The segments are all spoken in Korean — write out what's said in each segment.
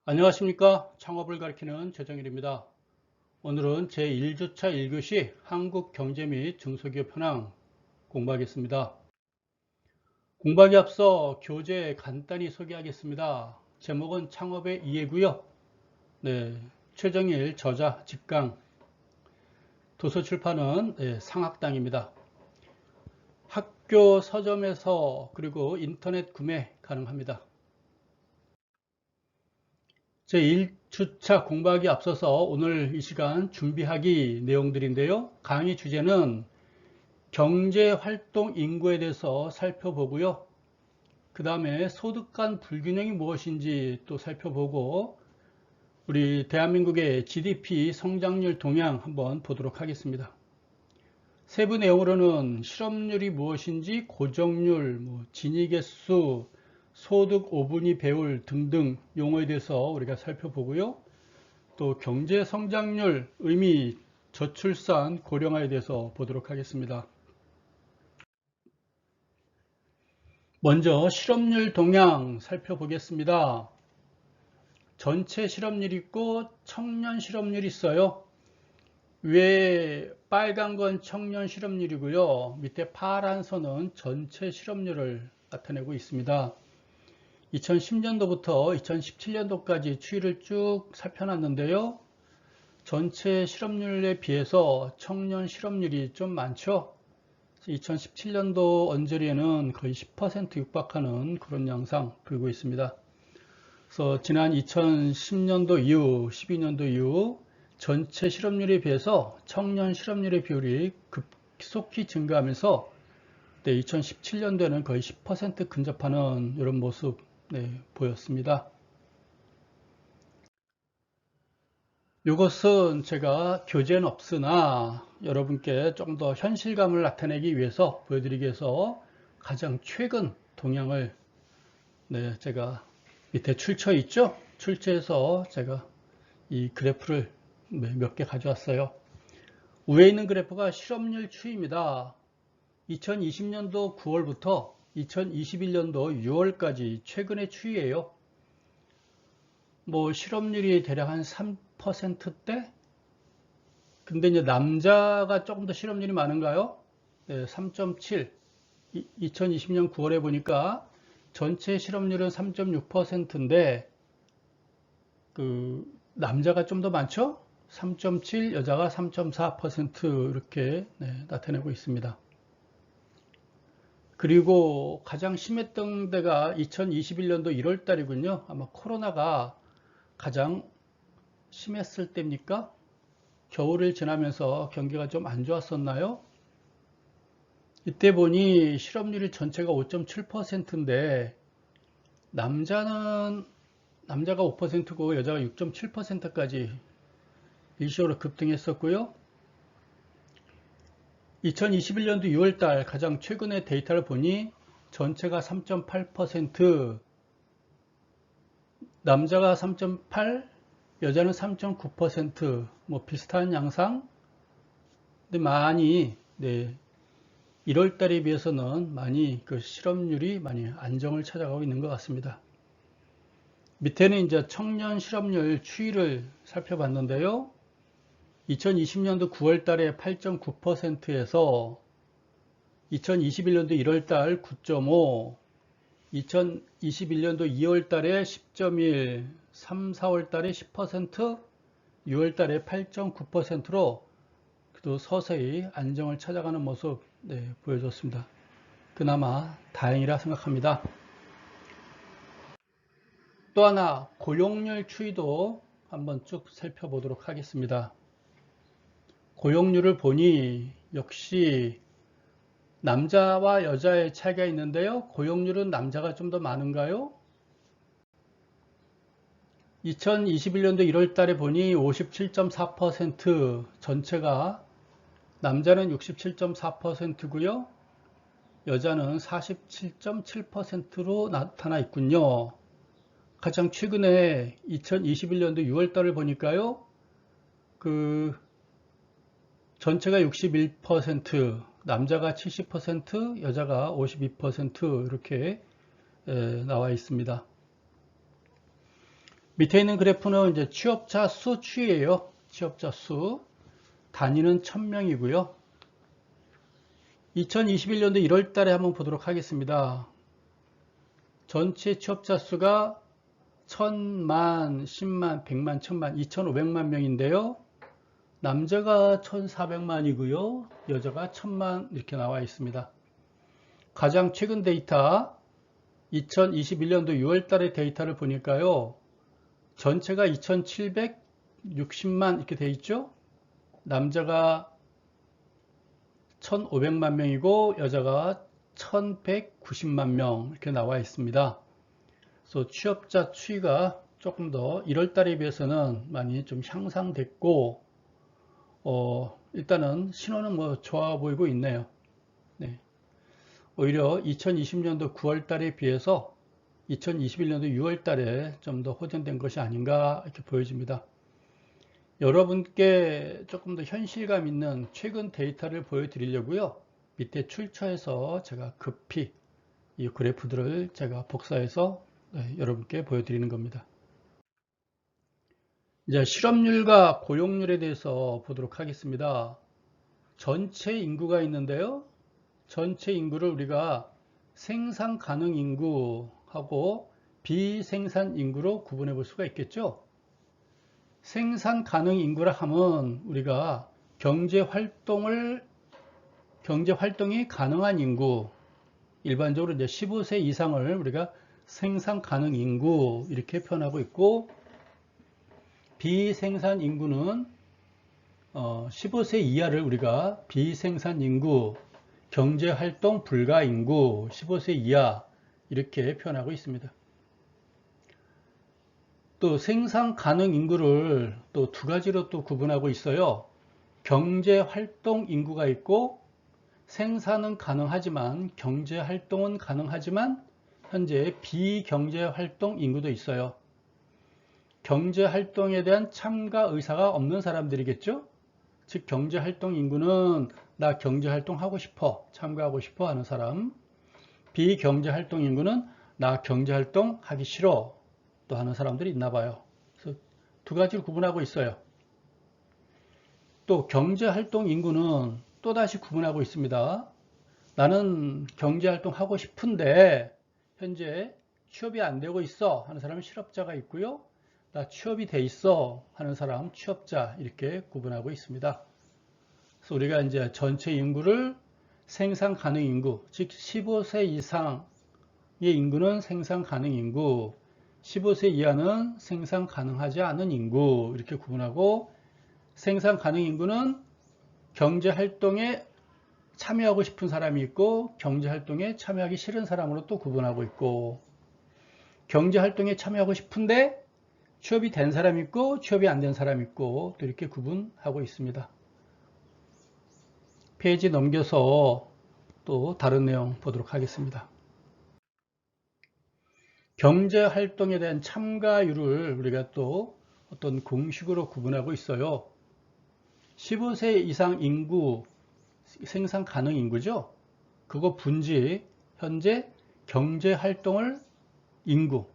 안녕하십니까. 창업을 가르치는 최정일입니다. 오늘은 제1주차 1교시 한국경제 및 중소기업 현황 공부하겠습니다. 공부하기 앞서 교재 간단히 소개하겠습니다. 제목은 창업의 이해고요. 최정일 저자 집강, 도서출판은 상학당입니다. 학교 서점에서 그리고 인터넷 구매 가능합니다. 제1주차 공부하기 앞서서 오늘 이 시간 준비하기 내용들인데요. 강의 주제는 경제활동 인구에 대해서 살펴보고요. 그 다음에 소득 간 불균형이 무엇인지 또 살펴보고 우리 대한민국의 GDP 성장률 동향 한번 보도록 하겠습니다. 세부 내용으로는 실업률이 무엇인지, 고정률, 진위계수, 소득 5분위 배울 등등 용어에 대해서 우리가 살펴보고요. 또 경제 성장률, 의미, 저출산, 고령화에 대해서 보도록 하겠습니다. 먼저 실업률 동향 살펴보겠습니다. 전체 실업률이 있고 청년 실업률이 있어요. 위에 빨간 건 청년 실업률이고요. 밑에 파란 선은 전체 실업률을 나타내고 있습니다. 2010년도부터 2017년도까지 추이를 쭉 살펴놨는데요. 전체 실업률에 비해서 청년 실업률이 좀 많죠. 2017년도 언저리에는 거의 10% 육박하는 그런 양상 보이고 있습니다. 그래서 지난 2010년도 이후, 12년도 이후 전체 실업률에 비해서 청년 실업률의 비율이 급속히 증가하면서 2017년도에는 거의 10% 근접하는 이런 모습 보였습니다. 이것은 제가 교재는 없으나 여러분께 좀 더 현실감을 나타내기 위해서 보여드리기 위해서 가장 최근 동향을 제가 밑에 출처 있죠? 출처에서 제가 이 그래프를 몇 개 가져왔어요. 위에 있는 그래프가 실업률 추이입니다. 2020년도 9월부터 2021년도 6월까지 최근의 추이예요. 실업률이 대략 한 3%대? 근데 이제 남자가 조금 더 실업률이 많은가요? 3.7. 2020년 9월에 보니까 전체 실업률은 3.6%인데 남자가 좀 더 많죠? 3.7, 여자가 3.4% 이렇게 나타내고 있습니다. 그리고 가장 심했던 데가 2021년도 1월 달이군요. 아마 코로나가 가장 심했을 때입니까? 겨울을 지나면서 경기가 좀 안 좋았었나요? 이때 보니 실업률이 전체가 5.7%인데 남자가 5%고 여자가 6.7%까지 일시적으로 급등했었고요. 2021년도 6월달 가장 최근의 데이터를 보니 전체가 3.8%, 남자가 3.8%, 여자는 3.9%, 비슷한 양상. 근데 많이 1월달에 비해서는 많이 실업률이 많이 안정을 찾아가고 있는 것 같습니다. 밑에는 이제 청년 실업률 추이를 살펴봤는데요. 2020년도 9월 달에 8.9%에서 2021년도 1월 달 9.5, 2021년도 2월 달에 10.1, 3, 4월 달에 10%, 6월 달에 8.9%로 또 서서히 안정을 찾아가는 모습 보여줬습니다. 그나마 다행이라 생각합니다. 또 하나 고용률 추이도 한번 쭉 살펴보도록 하겠습니다. 고용률을 보니 역시 남자와 여자의 차이가 있는데요. 고용률은 남자가 좀 더 많은가요? 2021년도 1월 달에 보니 57.4%, 전체가 남자는 67.4%고요. 여자는 47.7%로 나타나 있군요. 가장 최근에 2021년도 6월 달을 보니까요. 전체가 61%, 남자가 70%, 여자가 52% 이렇게 나와 있습니다. 밑에 있는 그래프는 이제 취업자 수 추이예요. 취업자 수. 단위는 1000명이고요. 2021년도 1월 달에 한번 보도록 하겠습니다. 전체 취업자 수가 1000만, 10만, 100만, 1000만, 2500만 명인데요. 남자가 1400만이고요. 여자가 1000만 이렇게 나와 있습니다. 가장 최근 데이터 2021년도 6월 달의 데이터를 보니까요. 전체가 2760만 이렇게 돼 있죠. 남자가 1500만 명이고 여자가 1190만 명 이렇게 나와 있습니다. 그래서 취업자 추이가 조금 더 1월 달에 비해서는 많이 좀 향상됐고 일단은 신호는 뭐 좋아 보이고 있네요. 네. 오히려 2020년도 9월 달에 비해서 2021년도 6월 달에 좀 더 호전된 것이 아닌가 이렇게 보여집니다. 여러분께 조금 더 현실감 있는 최근 데이터를 보여드리려고요. 밑에 출처에서 제가 급히 이 그래프들을 제가 복사해서 여러분께 보여드리는 겁니다. 이제 실업률과 고용률에 대해서 보도록 하겠습니다. 전체 인구가 있는데요. 전체 인구를 우리가 생산 가능 인구하고 비생산 인구로 구분해 볼 수가 있겠죠. 생산 가능 인구라 하면 우리가 경제 활동이 가능한 인구, 일반적으로 이제 15세 이상을 우리가 생산 가능 인구 이렇게 표현하고 있고, 비생산 인구는 15세 이하를 우리가 비생산 인구, 경제 활동 불가 인구, 15세 이하 이렇게 표현하고 있습니다. 또 생산 가능 인구를 또 두 가지로 또 구분하고 있어요. 경제 활동 인구가 있고, 생산은 가능하지만 경제 활동은 가능하지만 현재 비경제 활동 인구도 있어요. 경제 활동에 대한 참가 의사가 없는 사람들이겠죠. 즉 경제 활동 인구는 나 경제 활동 하고 싶어, 참가하고 싶어 하는 사람. 비경제 활동 인구는 나 경제 활동 하기 싫어 또 하는 사람들이 있나 봐요. 그래서 두 가지를 구분하고 있어요. 또 경제 활동 인구는 또다시 구분하고 있습니다. 나는 경제 활동 하고 싶은데 현재 취업이 안 되고 있어 하는 사람은 실업자가 있고요. 나 취업이 돼 있어 하는 사람 취업자 이렇게 구분하고 있습니다. 그래서 우리가 이제 전체 인구를 생산 가능 인구, 즉 15세 이상의 인구는 생산 가능 인구, 15세 이하는 생산 가능하지 않은 인구 이렇게 구분하고, 생산 가능 인구는 경제 활동에 참여하고 싶은 사람이 있고 경제 활동에 참여하기 싫은 사람으로 또 구분하고 있고, 경제 활동에 참여하고 싶은데 취업이 된 사람이 있고 취업이 안 된 사람이 있고 또 이렇게 구분하고 있습니다. 페이지 넘겨서 또 다른 내용 보도록 하겠습니다. 경제 활동에 대한 참가율을 우리가 또 어떤 공식으로 구분하고 있어요. 15세 이상 인구, 생산 가능 인구죠. 그거 분지 현재 경제 활동을 인구,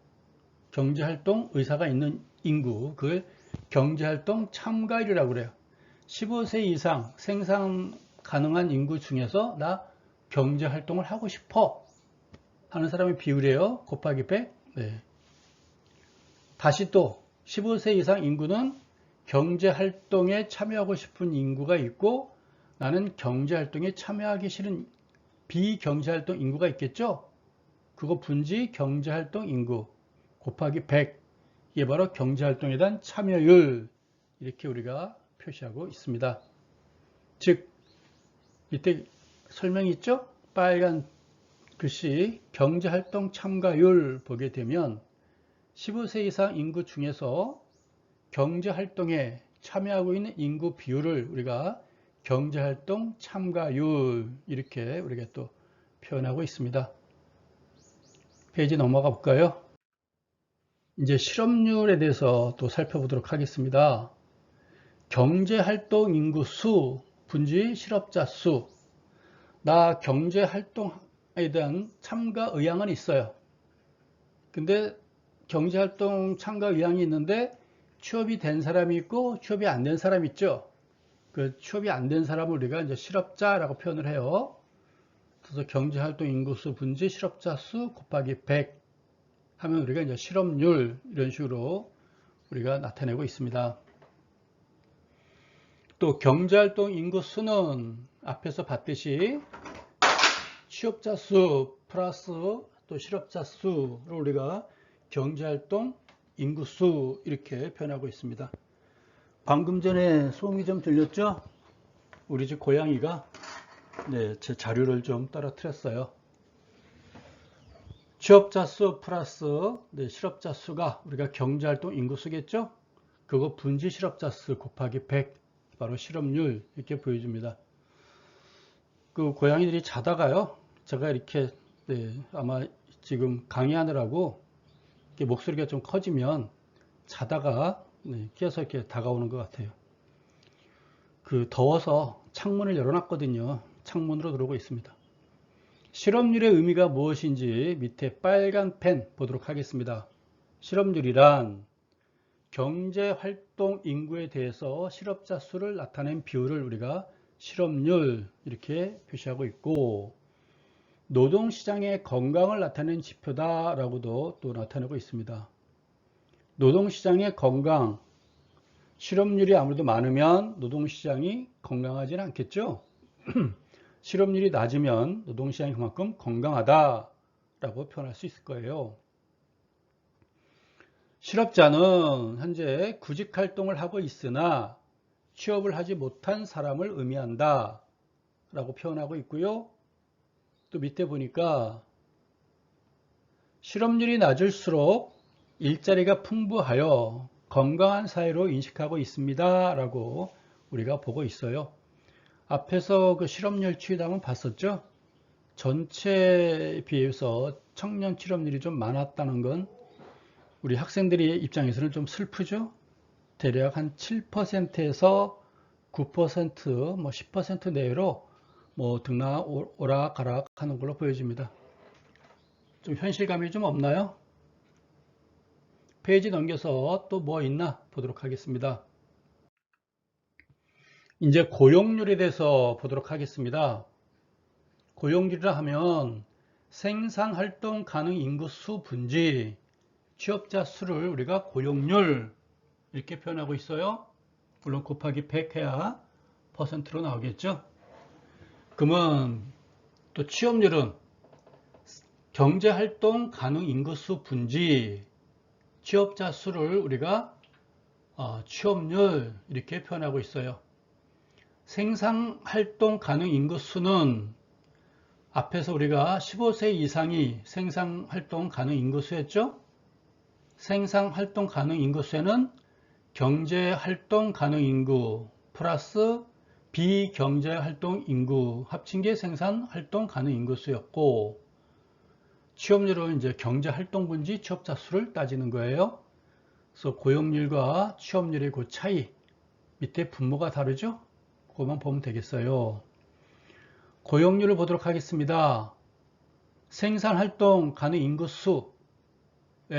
경제 활동 의사가 있는 인구, 그걸 경제 활동 참가율이라고 그래요. 15세 이상 생산 가능한 인구 중에서 나 경제 활동을 하고 싶어 하는 사람의 비율이에요. 곱하기 100. 네. 다시 또 15세 이상 인구는 경제 활동에 참여하고 싶은 인구가 있고, 나는 경제 활동에 참여하기 싫은 비경제 활동 인구가 있겠죠. 그거 분지 경제 활동 인구 곱하기 100. 이게 바로 경제 활동에 대한 참여율 이렇게 우리가 표시하고 있습니다. 즉 밑에 설명이 있죠? 빨간 글씨 경제활동 참가율 보게 되면 15세 이상 인구 중에서 경제활동에 참여하고 있는 인구 비율을 우리가 경제활동 참가율 이렇게 우리가 또 표현하고 있습니다. 페이지 넘어가 볼까요? 이제 실업률에 대해서 또 살펴보도록 하겠습니다. 경제활동 인구 수 분지 실업자 수. 나 경제활동에 대한 참가 의향은 있어요. 근데 경제활동 참가 의향이 있는데 취업이 된 사람이 있고 취업이 안 된 사람이 있죠. 그 취업이 안 된 사람을 우리가 이제 실업자라고 표현을 해요. 그래서 경제활동 인구수 분지 실업자 수 곱하기 100 하면 우리가 이제 실업률 이런 식으로 우리가 나타내고 있습니다. 또 경제활동 인구수는 앞에서 봤듯이 취업자 수 플러스 또 실업자 수를 우리가 경제활동 인구수 이렇게 표현하고 있습니다. 방금 전에 소음이 좀 들렸죠? 우리 집 고양이가 제 자료를 좀 떨어뜨렸어요. 취업자 수 플러스 실업자 수가 우리가 경제활동 인구수겠죠? 그거 분지 실업자 수 곱하기 100 바로 실업률 이렇게 보여줍니다. 그 고양이들이 자다가요. 제가 이렇게 아마 지금 강의하느라고 이렇게 목소리가 좀 커지면 자다가 깨서 이렇게 다가오는 것 같아요. 그 더워서 창문을 열어놨거든요. 창문으로 들어오고 있습니다. 실업률의 의미가 무엇인지 밑에 빨간 펜 보도록 하겠습니다. 실업률이란 경제활동 인구에 대해서 실업자 수를 나타낸 비율을 우리가 실업률 이렇게 표시하고 있고, 노동시장의 건강을 나타내는 지표다라고도 또 나타내고 있습니다. 노동시장의 건강, 실업률이 아무래도 많으면 노동시장이 건강하지는 않겠죠. 실업률이 낮으면 노동시장이 그만큼 건강하다라고 표현할 수 있을 거예요. 실업자는 현재 구직활동을 하고 있으나 취업을 하지 못한 사람을 의미한다 라고 표현하고 있고요. 또 밑에 보니까 실업률이 낮을수록 일자리가 풍부하여 건강한 사회로 인식하고 있습니다 라고 우리가 보고 있어요. 앞에서 그 실업률 추이담은 봤었죠? 전체에 비해서 청년 취업률이 좀 많았다는 건 우리 학생들의 입장에서는 좀 슬프죠? 대략 한 7%에서 9%, 뭐 10% 내외로 뭐 오락가락 하는 걸로 보여집니다. 좀 현실감이 좀 없나요? 페이지 넘겨서 또 뭐 있나 보도록 하겠습니다. 이제 고용률에 대해서 보도록 하겠습니다. 고용률이라 하면 생산활동 가능 인구 수 분지 취업자 수를 우리가 고용률 이렇게 표현하고 있어요. 물론 곱하기 100 해야 퍼센트로 나오겠죠. 그러면 또 취업률은 경제활동 가능 인구수 분지 취업자 수를 우리가 취업률 이렇게 표현하고 있어요. 생산활동 가능 인구수는 앞에서 우리가 15세 이상이 생산활동 가능 인구수였죠. 생산활동 가능 인구수에는 경제활동 가능 인구 플러스 비경제활동 인구 합친 게 생산활동 가능 인구수였고, 취업률은 이제 경제활동 분지 취업자 수를 따지는 거예요. 그래서 고용률과 취업률의 그 차이, 밑에 분모가 다르죠? 그것만 보면 되겠어요. 고용률을 보도록 하겠습니다. 생산활동 가능 인구수에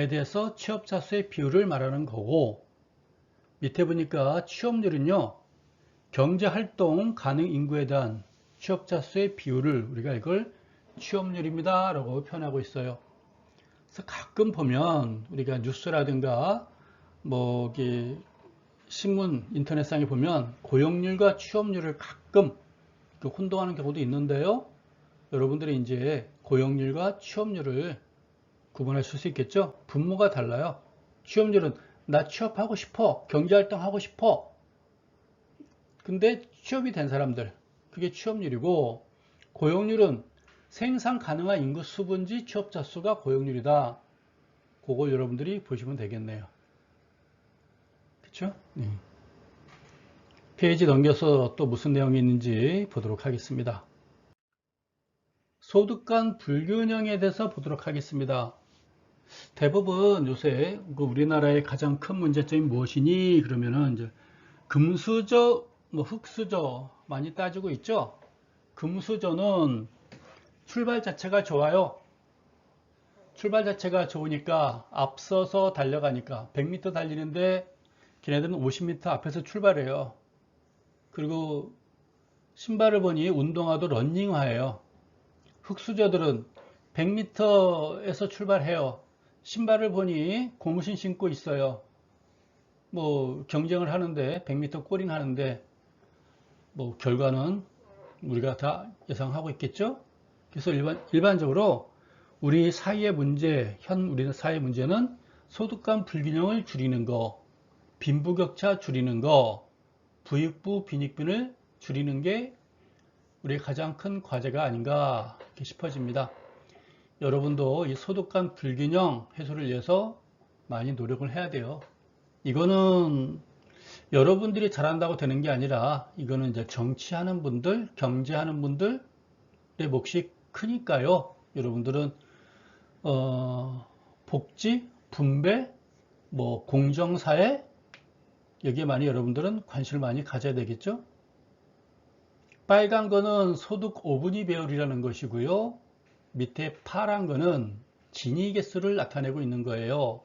대해서 취업자 수의 비율을 말하는 거고, 밑에 보니까 취업률은요, 경제활동 가능 인구에 대한 취업자 수의 비율을 우리가 이걸 취업률입니다 라고 표현하고 있어요. 그래서 가끔 보면 우리가 뉴스라든가 뭐 신문 인터넷상에 보면 고용률과 취업률을 가끔 혼동하는 경우도 있는데요. 여러분들이 이제 고용률과 취업률을 구분하실 수 있겠죠. 분모가 달라요. 취업률은 나 취업하고 싶어, 경제활동 하고 싶어, 근데 취업이 된 사람들, 그게 취업률이고, 고용률은 생산 가능한 인구 수분지 취업자 수가 고용률이다. 그걸 여러분들이 보시면 되겠네요. 그렇죠? 페이지 넘겨서 또 무슨 내용이 있는지 보도록 하겠습니다. 소득 간 불균형에 대해서 보도록 하겠습니다. 대부분 요새 우리나라의 가장 큰 문제점이 무엇이니? 그러면은 이제 금수저, 흑수저 많이 따지고 있죠. 금수저는 출발 자체가 좋아요. 출발 자체가 좋으니까 앞서서 달려가니까 100m 달리는데 걔네들은 50m 앞에서 출발해요. 그리고 신발을 보니 운동화도 러닝화예요. 흑수저들은 100m에서 출발해요. 신발을 보니 고무신 신고 있어요. 뭐 경쟁을 하는데 100m 꼬링 하는데 뭐 결과는 우리가 다 예상하고 있겠죠. 그래서 일반적으로 우리 사회의 문제, 우리 사회 문제는 소득 간 불균형을 줄이는 거, 빈부격차 줄이는 거, 부익부 빈익빈을 줄이는 게 우리의 가장 큰 과제가 아닌가 싶어집니다. 여러분도 이 소득 간 불균형 해소를 위해서 많이 노력을 해야 돼요. 이거는 여러분들이 잘한다고 되는 게 아니라 이거는 이제 정치하는 분들, 경제하는 분들의 몫이 크니까요. 여러분들은 복지, 분배, 뭐 공정사회 여기에 많이 여러분들은 관심을 많이 가져야 되겠죠. 빨간 거는 소득 5분위 배열이라는 것이고요. 밑에 파란 거는 진위 개수를 나타내고 있는 거예요.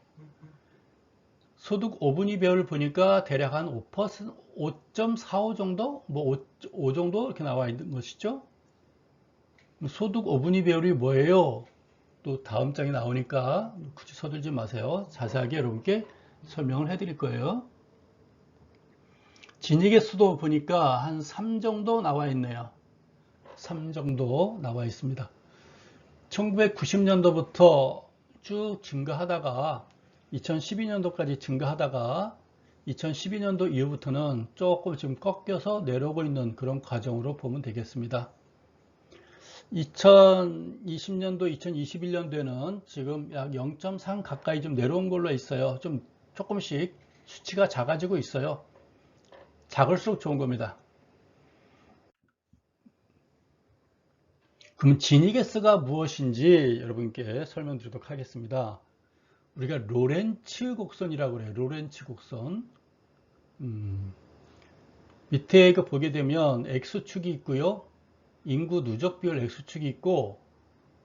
소득 5분위 배열을 보니까 대략 한 5.45 정도? 뭐 5 정도 이렇게 나와 있는 것이죠. 소득 5분위 배열이 뭐예요? 또 다음 장에 나오니까 굳이 서둘지 마세요. 자세하게 여러분께 설명을 해드릴 거예요. 진위 개수도 보니까 한 3 정도 나와 있네요. 3 정도 나와 있습니다. 1990년도부터 쭉 증가하다가 2012년도까지 증가하다가 2012년도 이후부터는 조금 지금 꺾여서 내려오고 있는 그런 과정으로 보면 되겠습니다. 2020년도, 2021년도에는 지금 약 0.3 가까이 좀 내려온 걸로 있어요. 좀 조금씩 수치가 작아지고 있어요. 작을수록 좋은 겁니다. 그럼 진위계수가 무엇인지 여러분께 설명드리도록 하겠습니다. 우리가 로렌츠 곡선이라고 그래요. 로렌츠 곡선. 밑에 이거 보게 되면 X축이 있고요. 인구 누적 비율 X축이 있고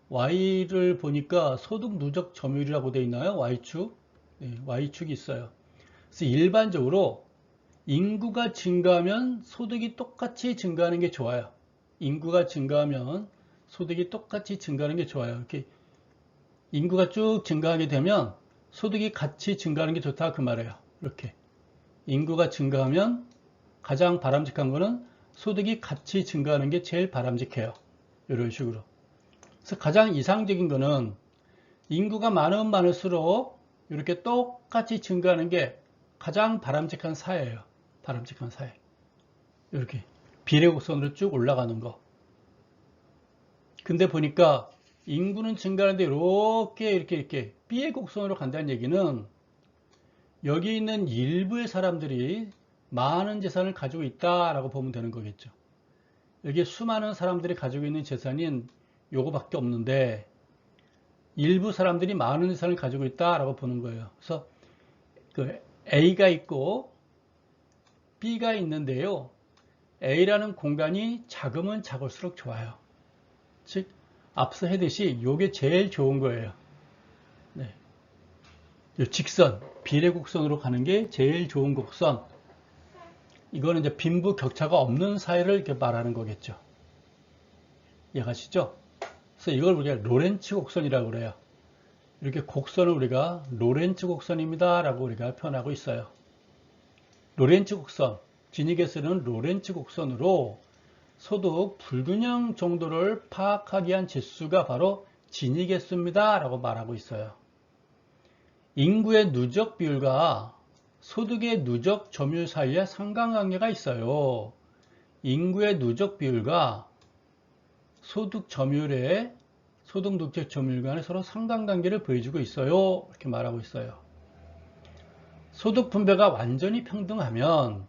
Y를 보니까 소득 누적 점유율이라고 되어 있나요? Y축. 네, Y축이 있어요. 그래서 일반적으로 인구가 증가하면 소득이 똑같이 증가하는 게 좋아요. 인구가 증가하면 소득이 똑같이 증가하는 게 좋아요. 이렇게 인구가 쭉 증가하게 되면 소득이 같이 증가하는 게 좋다 그 말이에요. 이렇게 인구가 증가하면 가장 바람직한 거는 소득이 같이 증가하는 게 제일 바람직해요. 이런 식으로. 그래서 가장 이상적인 거는 인구가 많으면 많을수록 이렇게 똑같이 증가하는 게 가장 바람직한 사회예요. 바람직한 사회. 이렇게 비례곡선으로 쭉 올라가는 거. 근데 보니까 인구는 증가하는데 이렇게 비례곡선으로 간다는 얘기는 여기 있는 일부의 사람들이 많은 재산을 가지고 있다라고 보면 되는 거겠죠. 여기 수많은 사람들이 가지고 있는 재산인 요거밖에 없는데 일부 사람들이 많은 재산을 가지고 있다라고 보는 거예요. 그래서 그 A가 있고 B가 있는데요. A라는 공간이 작으면 작을수록 좋아요. 즉 앞서 했듯이 요게 제일 좋은 거예요. 네. 요 직선, 비례곡선으로 가는 게 제일 좋은 곡선. 이거는 이제 빈부 격차가 없는 사회를 이렇게 말하는 거겠죠. 이해가시죠? 그래서 이걸 우리가 로렌츠 곡선이라고 그래요. 이렇게 곡선을 우리가 로렌츠 곡선입니다 라고 우리가 표현하고 있어요. 로렌츠 곡선, 진위계수는 로렌츠 곡선으로 소득 불균형 정도를 파악하기 위한 지수가 바로 진위계수입니다 라고 말하고 있어요. 인구의 누적 비율과 소득의 누적 점유율 사이에 상관관계가 있어요. 인구의 누적 비율과 소득 점유율의 소득 누적 점유율 간에 서로 상관관계를 보여주고 있어요. 이렇게 말하고 있어요. 소득 분배가 완전히 평등하면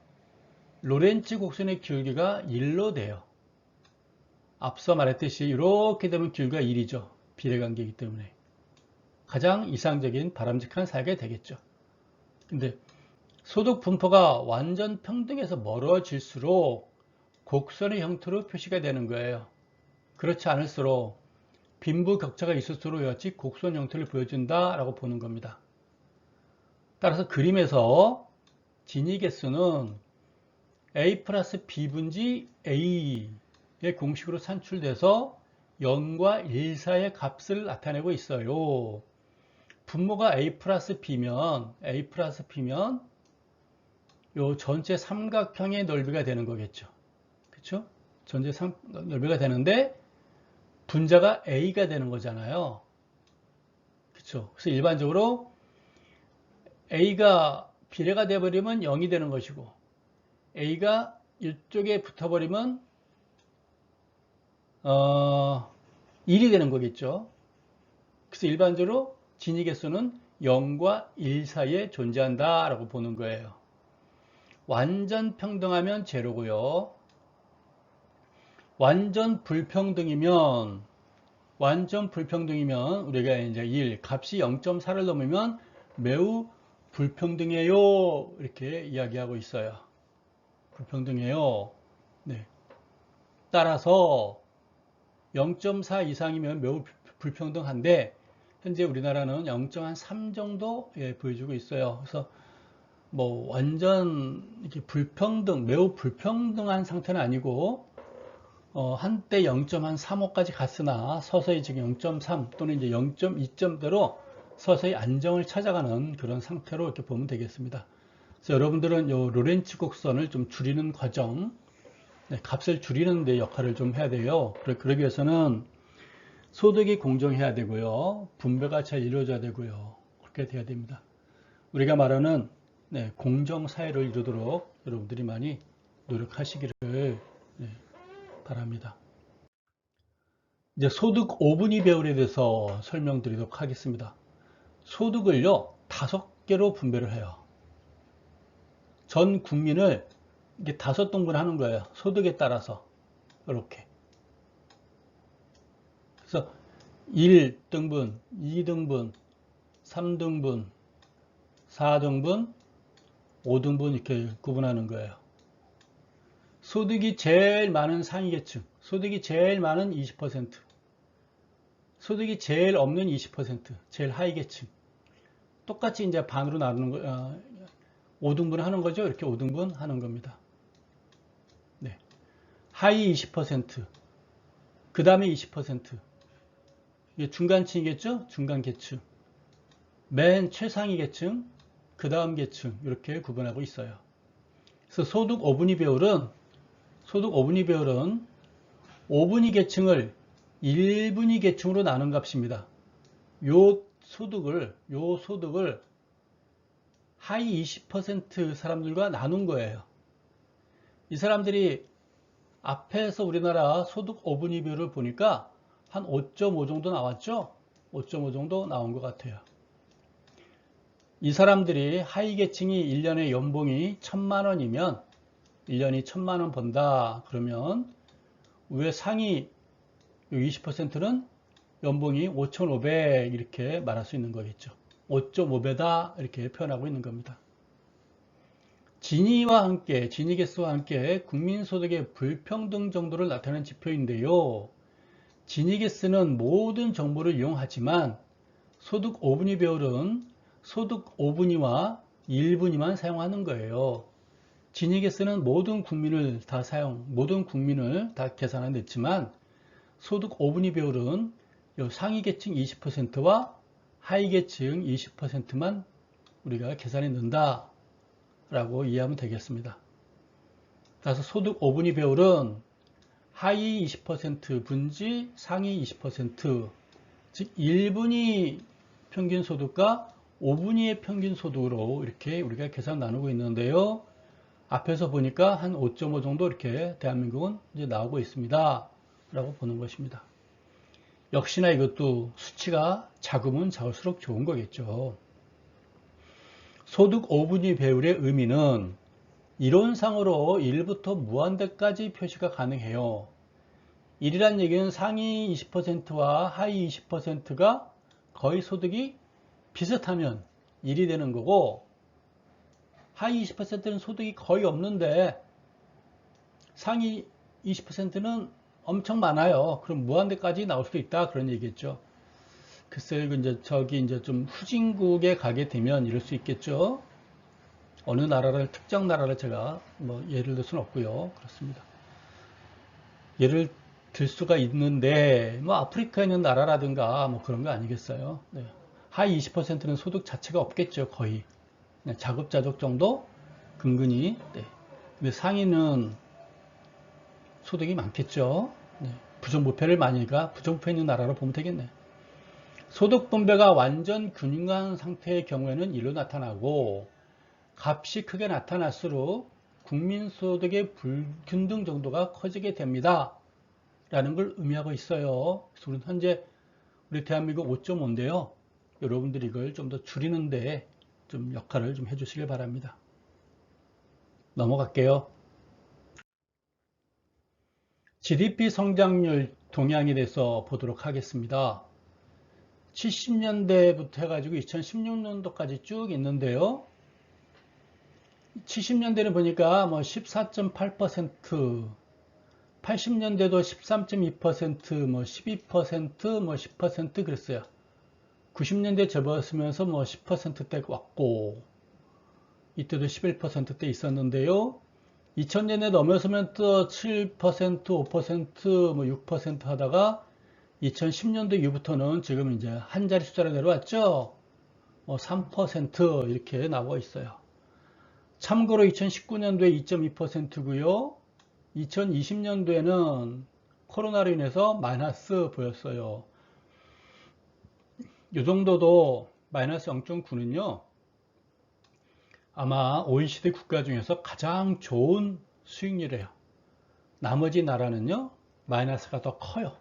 로렌츠 곡선의 기울기가 1로 돼요. 앞서 말했듯이 이렇게 되면 기울기가 1이죠. 비례관계이기 때문에. 가장 이상적인 바람직한 사회가 되겠죠. 근데 소득 분포가 완전 평등해서 멀어질수록 곡선의 형태로 표시가 되는 거예요. 그렇지 않을수록 빈부격차가 있을수록 이와 같이 곡선 형태를 보여준다라고 보는 겁니다. 따라서 그림에서 진위 개수는 a 플러스 b분지 a의 공식으로 산출돼서 0과 1 사이의 값을 나타내고 있어요. 분모가 a 플러스 b면 요 전체 삼각형의 넓이가 되는 거겠죠. 그렇죠? 전체 넓이가 되는데 분자가 a가 되는 거잖아요. 그렇죠? 그래서 일반적으로 a가 비례가 되어버리면 0이 되는 것이고 a가 이쪽에 붙어버리면 1이 되는 거겠죠. 그래서 일반적으로 진위 개수는 0과 1 사이에 존재한다라고 보는 거예요. 완전 평등하면 제로고요. 완전 불평등이면 우리가 이제 1 값이 0.4를 넘으면 매우 불평등해요. 이렇게 이야기하고 있어요. 불평등해요. 네. 따라서 0.4 이상이면 매우 불평등한데 현재 우리나라는 0.3 정도 보여주고 있어요. 그래서 뭐 완전 이렇게 매우 불평등한 상태는 아니고 한때 0.35까지 갔으나 서서히 지금 0.3 또는 이제 0.2점대로 서서히 안정을 찾아가는 그런 상태로 이렇게 보면 되겠습니다. 그래서 여러분들은 요 로렌츠 곡선을 좀 줄이는 과정, 값을 줄이는 데 역할을 좀 해야 돼요. 그러기 위해서는 소득이 공정해야 되고요. 분배가 잘 이루어져야 되고요. 그렇게 돼야 됩니다. 우리가 말하는 공정사회를 이루도록 여러분들이 많이 노력하시기를 바랍니다. 이제 소득 5분위 배열에 대해서 설명드리도록 하겠습니다. 소득을요, 5개로 분배를 해요. 전 국민을 이게 5등분 하는 거예요. 소득에 따라서. 이렇게. 그래서 1등분, 2등분, 3등분, 4등분, 5등분 이렇게 구분하는 거예요. 소득이 제일 많은 상위계층, 소득이 제일 많은 20%, 소득이 제일 없는 20%, 제일 하위계층. 똑같이 이제 반으로 나누는 거, 5등분 하는 거죠. 이렇게 5등분 하는 겁니다. 네. 하위 20%, 그 다음에 20%. 이게 중간층이겠죠? 중간계층. 맨 최상위 계층, 그 다음 계층. 이렇게 구분하고 있어요. 그래서 소득 5분위 배열은 5분위 계층을 1분위 계층으로 나눈 값입니다. 요 소득을 하위 20% 사람들과 나눈 거예요. 이 사람들이 앞에서 우리나라 소득 5분위 배열을 보니까 한 5.5 정도 나왔죠? 5.5 정도 나온 것 같아요. 이 사람들이 하위 계층이 1년에 연봉이 1,000만 원이면 1년이 1,000만 원 번다. 그러면 왜 상위 20%는 연봉이 5,500 이렇게 말할 수 있는 거겠죠. 5.5배다 이렇게 표현하고 있는 겁니다. 진위 개수와 함께 국민소득의 불평등 정도를 나타내는 지표인데요. 진위 개수는 모든 정보를 이용하지만 소득 5분위 배열은 소득 5분위와 1분위만 사용하는 거예요. 진위 개수는 모든 국민을 다 계산해 냈지만 소득 5분위 배열은 상위 계층 20%와 하위 계층 20%만 우리가 계산해 넣는다 라고 이해하면 되겠습니다. 따라서 소득 5분위 배열은 하위 20% 분지 상위 20%, 즉 1분위 평균 소득과 5분위의 평균 소득으로 이렇게 우리가 계산 나누고 있는데요. 앞에서 보니까 한 5.5 정도 이렇게 대한민국은 이제 나오고 있습니다. 라고 보는 것입니다. 역시나 이것도 수치가 작으면 작을수록 좋은 거겠죠. 소득 5분위 배열의 의미는 이론상으로 1부터 무한대까지 표시가 가능해요. 1이란 얘기는 상위 20%와 하위 20%가 거의 소득이 비슷하면 1이 되는 거고, 하위 20%는 소득이 거의 없는데 상위 20%는 엄청 많아요. 그럼 무한대까지 나올 수도 있다. 그런 얘기겠죠. 글쎄요, 이제 저기 이제 좀 후진국에 가게 되면 이럴 수 있겠죠. 어느 나라를, 특정 나라를 제가 뭐 예를 들 수는 없고요. 그렇습니다. 예를 들 수가 있는데, 뭐 아프리카에 있는 나라라든가 뭐 그런 거 아니겠어요. 네. 하위 20%는 소득 자체가 없겠죠. 거의. 그냥 자급자족 정도? 근근히. 네. 근데 상위는 소득이 많겠죠. 네. 부정부패를 많이니까 부정부패 있는 나라로 보면 되겠네. 소득 분배가 완전 균형한 상태의 경우에는 일로 나타나고, 값이 크게 나타날수록 국민소득의 불균등 정도가 커지게 됩니다. 라는 걸 의미하고 있어요. 그래서 우리는 현재 우리 대한민국 5.5인데요. 여러분들이 이걸 좀 더 줄이는데 좀 역할을 좀 해주시길 바랍니다. 넘어갈게요. GDP 성장률 동향에 대해서 보도록 하겠습니다. 70년대부터 해가지고 2016년도까지 쭉 있는데요. 70년대는 보니까 뭐 14.8%, 80년대도 13.2%, 뭐 12%, 뭐 10% 그랬어요. 90년대 접어들면서 뭐 10%대 왔고, 이때도 11%대 있었는데요. 2000년에 넘어서면 또 7%, 5%, 뭐 6% 하다가 2010년도 이후부터는 지금 이제 한 자리 숫자로 내려왔죠. 뭐 3% 이렇게 나오고 있어요. 참고로 2019년도에 2.2%고요. 2020년도에는 코로나로 인해서 마이너스 보였어요. 이 정도도 마이너스 0.9는요. 아마 OECD 국가 중에서 가장 좋은 수익률이에요. 나머지 나라는요. 마이너스가 더 커요.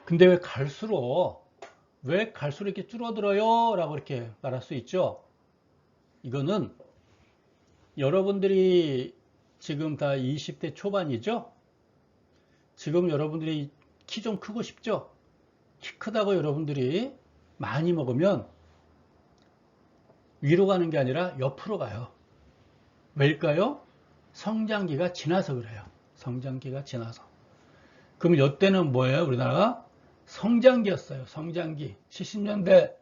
근데 왜 갈수록 이렇게 줄어들어요? 라고 이렇게 말할 수 있죠. 이거는 여러분들이 지금 다 20대 초반이죠? 지금 여러분들이 키 좀 크고 싶죠? 키 크다고 여러분들이 많이 먹으면 위로 가는 게 아니라 옆으로 가요. 왜일까요? 성장기가 지나서 그래요. 성장기가 지나서. 그럼 이때는 뭐예요? 우리나라가 성장기였어요. 성장기. 70년대,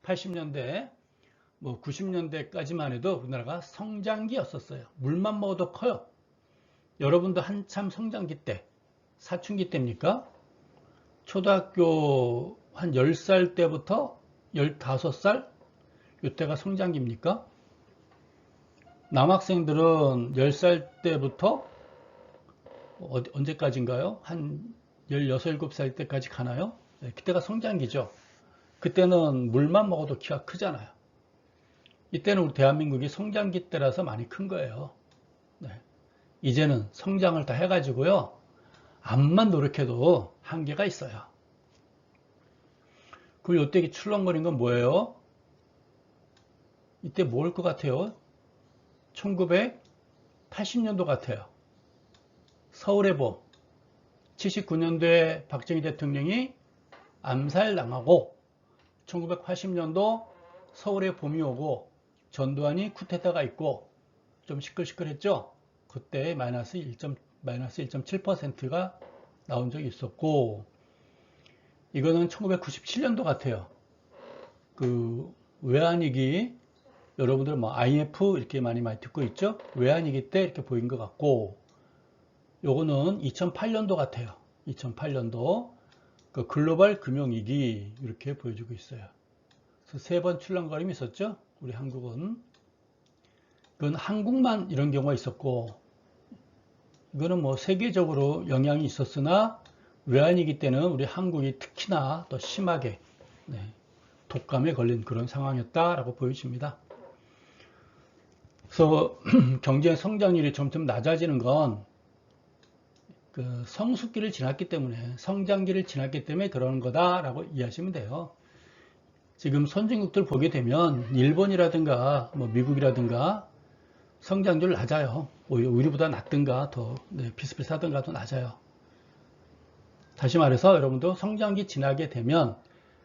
80년대, 뭐 90년대까지만 해도 우리나라가 성장기였었어요. 물만 먹어도 커요. 여러분도 한참 성장기 때, 사춘기 때입니까? 초등학교 한 10살 때부터 15살? 이때가 성장기입니까? 남학생들은 10살 때부터 언제까지인가요? 한 16, 17살 때까지 가나요? 네, 그때가 성장기죠. 그때는 물만 먹어도 키가 크잖아요. 이때는 우리 대한민국이 성장기 때라서 많이 큰 거예요. 네. 이제는 성장을 다 해가지고요. 암만 노력해도 한계가 있어요. 그리고 이때 출렁거린 건 뭐예요? 이때 뭘 것 같아요? 1980년도 같아요. 서울의 봄. 79년도에 박정희 대통령이 암살당하고 1980년도 서울의 봄이 오고 전두환이 쿠데타가 있고 좀 시끌시끌했죠. 그때 마이너스 1.7%가 나온 적이 있었고, 이거는 1997년도 같아요. 그 외환위기, 여러분들 뭐 IMF 이렇게 많이 듣고 있죠. 외환위기 때 이렇게 보인 것 같고, 요거는 2008년도 같아요. 2008년도 그 글로벌 금융위기 이렇게 보여주고 있어요. 그래서 3번 출렁거림이 있었죠. 우리 한국은. 그건 한국만 이런 경우가 있었고, 이거는 뭐 세계적으로 영향이 있었으나 외환위기 때는 우리 한국이 특히나 더 심하게 독감에 걸린 그런 상황이었다라고 보여집니다. 그래서 경제 성장률이 점점 낮아지는 건 그 성숙기를 지났기 때문에, 성장기를 지났기 때문에 그러는 거다라고 이해하시면 돼요. 지금 선진국들 보게 되면 일본이라든가 뭐 미국이라든가 성장률 낮아요. 오히려 우리보다 낮든가 더 비슷비슷하든가 더 낮아요. 다시 말해서 여러분도 성장기 지나게 되면,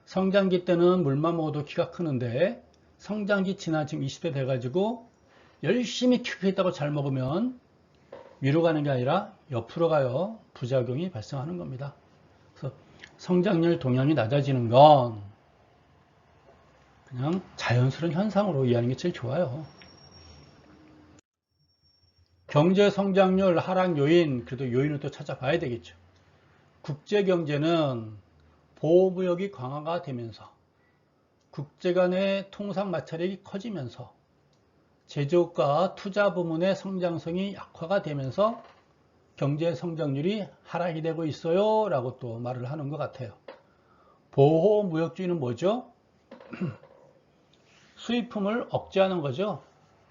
성장기 때는 물만 먹어도 키가 크는데 성장기 지나 지금 20대 돼가지고 열심히 키 크겠다고 잘 먹으면 위로 가는 게 아니라 옆으로 가요. 부작용이 발생하는 겁니다. 그래서 성장률 동향이 낮아지는 건 그냥 자연스러운 현상으로 이해하는 게 제일 좋아요. 경제 성장률 하락 요인, 그래도 요인을 또 찾아봐야 되겠죠. 국제 경제는 보호무역이 강화가 되면서 국제 간의 통상 마찰이 커지면서 제조업과 투자 부문의 성장성이 약화가 되면서 경제 성장률이 하락이 되고 있어요 라고 또 말을 하는 것 같아요. 보호무역주의는 뭐죠? 수입품을 억제하는 거죠.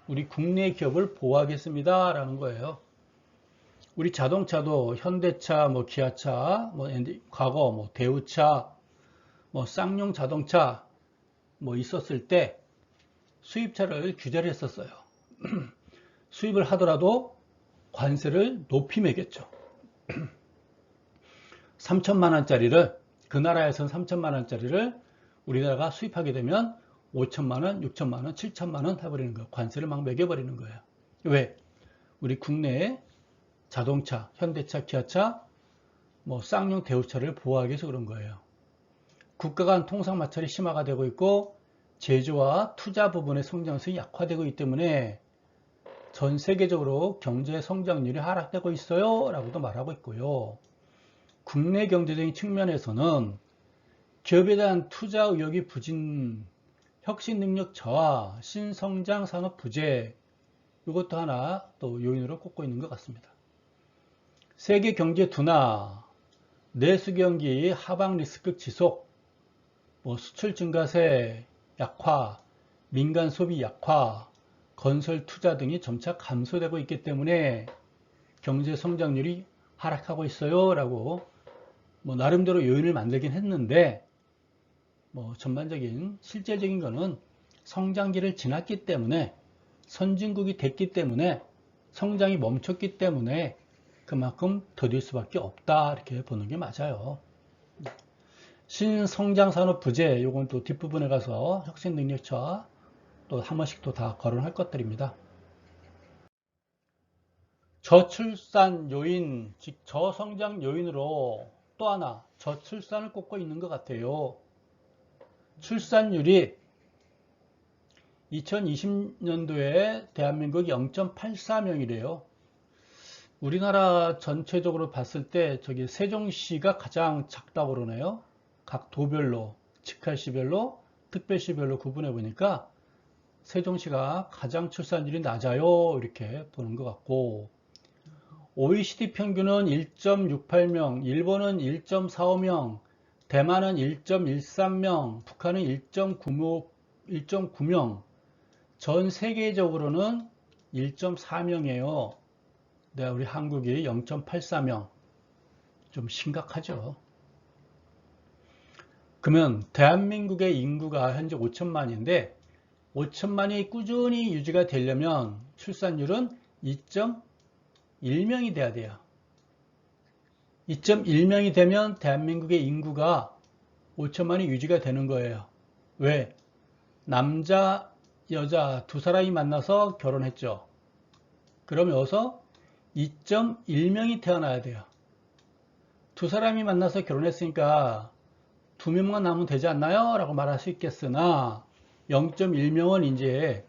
우리 국내 기업을 보호하겠습니다 라는 거예요. 우리 자동차도 현대차, 기아차, 과거 대우차, 쌍용 자동차 있었을 때 수입차를 규제를 했었어요. 수입을 하더라도 관세를 높이 매겼죠. 3천만 원짜리를 그 나라에서는 3천만 원짜리를 우리나라가 수입하게 되면 5천만 원, 6천만 원, 7천만 원 해버리는 거예요. 관세를 막 매겨버리는 거예요. 왜? 우리 국내에 자동차, 현대차, 기아차, 쌍용 대우차를 보호하기 위해서 그런 거예요. 국가 간 통상 마찰이 심화가 되고 있고 제조와 투자 부분의 성장성이 약화되고 있기 때문에 전 세계적으로 경제 성장률이 하락되고 있어요 라고도 말하고 있고요. 국내 경제적인 측면에서는 기업에 대한 투자 의욕이 부진, 혁신 능력 저하, 신성장 산업 부재, 이것도 하나 또 요인으로 꼽고 있는 것 같습니다. 세계 경제 둔화, 내수 경기 하방 리스크 지속, 수출 증가세 약화, 민간 소비 약화, 건설 투자 등이 점차 감소되고 있기 때문에 경제 성장률이 하락하고 있어요 라고 나름대로 요인을 만들긴 했는데 전반적인 실제적인 거는 성장기를 지났기 때문에 선진국이 됐기 때문에 성장이 멈췄기 때문에 그만큼 더딜 수밖에 없다 이렇게 보는 게 맞아요. 신성장산업 부재, 요건 또 뒷부분에 가서 혁신 능력차 또 한 번씩 또 다 거론할 것들입니다. 저출산 요인, 즉 저성장 요인으로 또 하나 저출산을 꼽고 있는 것 같아요. 출산율이 2020년도에 대한민국이 0.84명이래요. 우리나라 전체적으로 봤을 때 저기 세종시가 가장 작다고 그러네요. 각 도별로, 직할시별로, 특별시별로 구분해 보니까 세종시가 가장 출산율이 낮아요. 이렇게 보는 것 같고 OECD 평균은 1.68명, 일본은 1.45명, 대만은 1.13명, 북한은 1.9명, 전 세계적으로는 1.4명이에요. 네, 우리 한국이 0.84명. 좀 심각하죠. 그러면 대한민국의 인구가 현재 5천만인데 5천만이 꾸준히 유지가 되려면 출산율은 2.1명이 돼야 돼요. 2.1명이 되면 대한민국의 인구가 5천만이 유지가 되는 거예요. 왜? 남자, 여자 두 사람이 만나서 결혼했죠. 그럼 여기서 2.1명이 태어나야 돼요. 두 사람이 만나서 결혼했으니까 두 명만 남으면 되지 않나요? 라고 말할 수 있겠으나 0.1명은 이제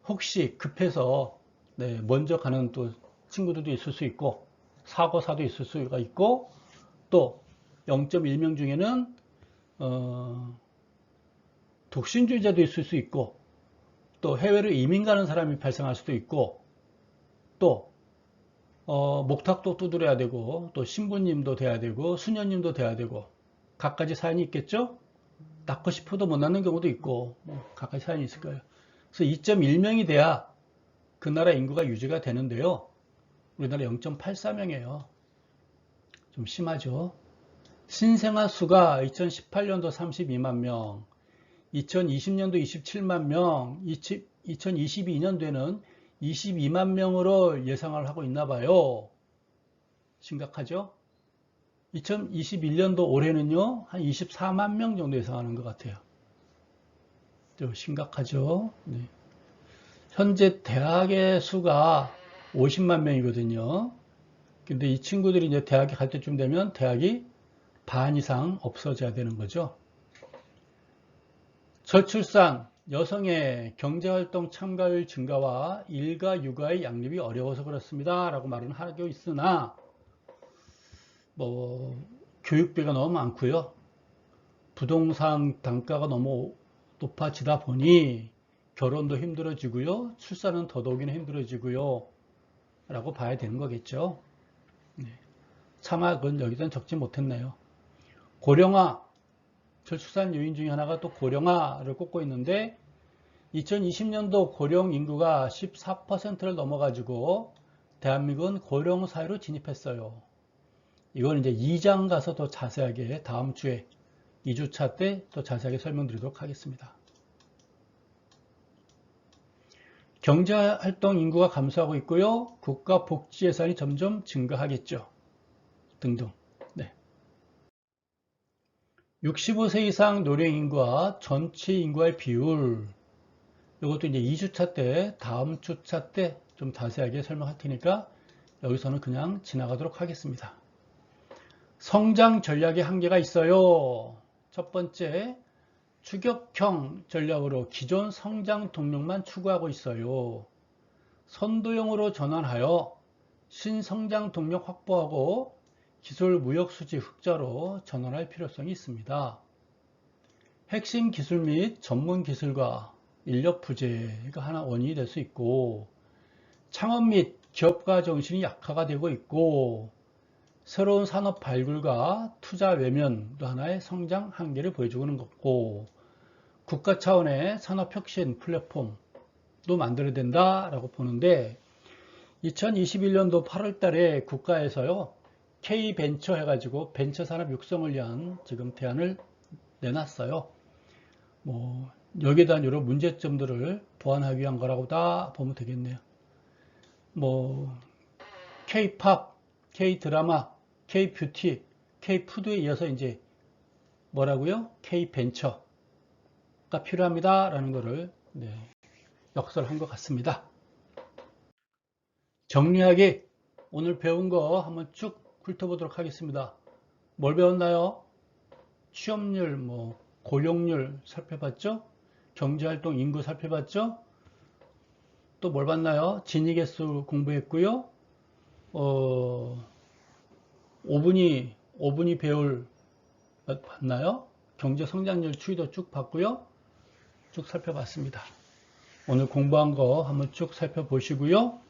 혹시 급해서 먼저 가는 또 친구들도 있을 수 있고 사고사도 있을 수가 있고 또 0.1명 중에는 독신주의자도 있을 수 있고 또 해외로 이민 가는 사람이 발생할 수도 있고 또 목탁도 두드려야 되고 또 신부님도 돼야 되고 수녀님도 돼야 되고 갖가지 사연이 있겠죠? 낳고 싶어도 못 낳는 경우도 있고 갖가지 사연이 있을 거예요. 그래서 2.1명이 돼야 그 나라 인구가 유지가 되는데요. 우리나라 0.84명이에요. 좀 심하죠. 신생아 수가 2018년도 32만 명, 2020년도 27만 명, 2022년도에는 22만 명으로 예상을 하고 있나 봐요. 심각하죠? 2021년도 올해는요, 한 24만 명 정도 예상하는 것 같아요. 좀 심각하죠? 네. 현재 대학의 수가 50만 명이거든요. 근데 이 친구들이 이제 대학에 갈 때쯤 되면 대학이 반 이상 없어져야 되는 거죠. 저출산, 여성의 경제활동 참가율 증가와 일과 육아의 양립이 어려워서 그렇습니다. 라고 말은 하고 있으나, 교육비가 너무 많고요. 부동산 단가가 너무 높아지다 보니 결혼도 힘들어지고요. 출산은 더더욱이나 힘들어지고요. 라고 봐야 되는 거겠죠. 네. 차마 그건 여기서는 적지 못했네요. 고령화, 저출산 요인 중에 하나가 또 고령화를 꼽고 있는데 2020년도 고령 인구가 14%를 넘어가지고 대한민국은 고령 사회로 진입했어요. 이건 이제 2장 가서 더 자세하게 다음 주에 2주차 때 더 자세하게 설명드리도록 하겠습니다. 경제활동 인구가 감소하고 있고요. 국가 복지 예산이 점점 증가하겠죠. 등등. 네. 65세 이상 노령 인구와 전체 인구의 비율. 이것도 이제 2주차 때, 다음 주차 때 좀 자세하게 설명할 테니까 여기서는 그냥 지나가도록 하겠습니다. 성장 전략의 한계가 있어요. 첫 번째, 추격형 전략으로 기존 성장 동력만 추구하고 있어요. 선도형으로 전환하여 신성장 동력 확보하고 기술 무역 수지 흑자로 전환할 필요성이 있습니다. 핵심 기술 및 전문 기술과 인력 부재가 하나 원인이 될 수 있고, 창업 및 기업가 정신이 약화가 되고 있고, 새로운 산업 발굴과 투자 외면도 하나의 성장 한계를 보여주고 있는 거고, 국가 차원의 산업혁신 플랫폼도 만들어야 된다라고 보는데 2021년도 8월 달에 국가에서요 K벤처 해가지고 벤처 산업 육성을 위한 지금 대안을 내놨어요. 여기에 대한 여러 문제점들을 보완하기 위한 거라고 다 보면 되겠네요. K팝, K드라마, K뷰티, K푸드에 이어서 이제 뭐라고요? K벤처 가 필요합니다라는 것을 역설한 것 같습니다. 정리하기 오늘 배운 거 한번 쭉 훑어보도록 하겠습니다. 뭘 배웠나요? 취업률, 고용률 살펴봤죠? 경제활동 인구 살펴봤죠? 또 뭘 봤나요? 진위계수 공부했고요. 5분위 배울 봤나요? 경제성장률 추이도 쭉 봤고요. 쭉 살펴봤습니다. 오늘 공부한 거 한번 쭉 살펴보시고요.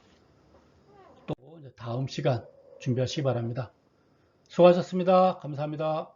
또 다음 시간 준비하시기 바랍니다. 수고하셨습니다. 감사합니다.